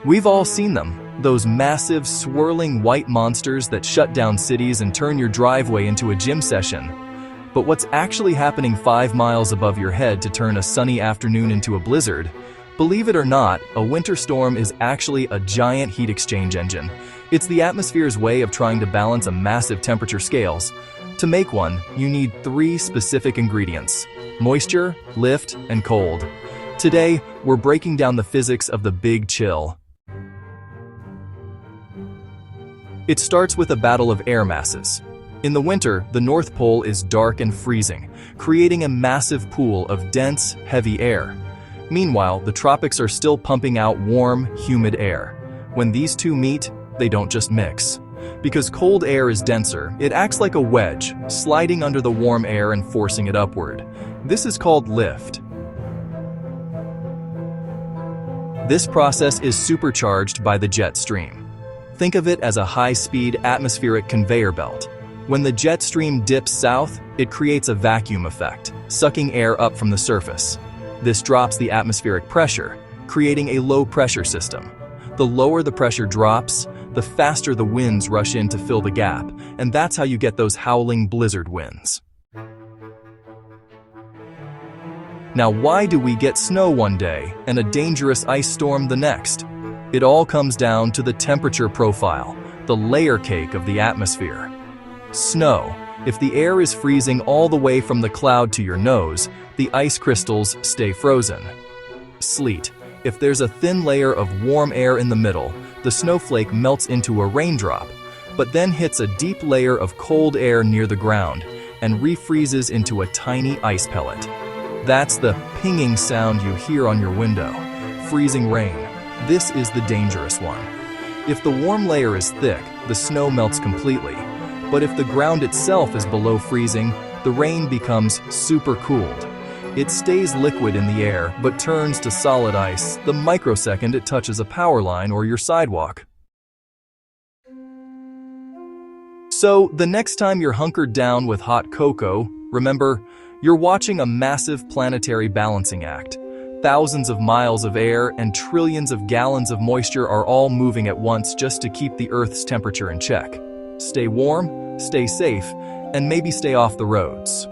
We've all seen them, those massive, swirling white monsters that shut down cities and turn your driveway into a gym session. But what's actually happening 5 miles above your head to turn a sunny afternoon into a blizzard? Believe it or not, a winter storm is actually a giant heat exchange engine. It's the atmosphere's way of trying to balance a massive temperature scales. To make one, you need 3 specific ingredients: moisture, lift, and cold. Today, we're breaking down the physics of the Big Chill. It starts with a battle of air masses. In the winter, the North Pole is dark and freezing, creating a massive pool of dense, heavy air. Meanwhile, the tropics are still pumping out warm, humid air. When these two meet, they don't just mix. Because cold air is denser, it acts like a wedge, sliding under the warm air and forcing it upward. This is called lift. This process is supercharged by the jet stream. Think of it as a high-speed atmospheric conveyor belt. When the jet stream dips south, it creates a vacuum effect, sucking air up from the surface. This drops the atmospheric pressure, creating a low-pressure system. The lower the pressure drops, the faster the winds rush in to fill the gap, and that's how you get those howling blizzard winds. Now, why do we get snow one day and a dangerous ice storm the next? It all comes down to the temperature profile, the layer cake of the atmosphere. Snow. If the air is freezing all the way from the cloud to your nose, the ice crystals stay frozen. Sleet. If there's a thin layer of warm air in the middle, the snowflake melts into a raindrop, but then hits a deep layer of cold air near the ground and refreezes into a tiny ice pellet. That's the pinging sound you hear on your window. Freezing rain. This is the dangerous one. If the warm layer is thick, the snow melts completely. But if the ground itself is below freezing, the rain becomes supercooled. It stays liquid in the air, but turns to solid ice the microsecond it touches a power line or your sidewalk. So, the next time you're hunkered down with hot cocoa, remember, you're watching a massive planetary balancing act. Thousands of miles of air and trillions of gallons of moisture are all moving at once just to keep the Earth's temperature in check. Stay warm, stay safe, and maybe stay off the roads.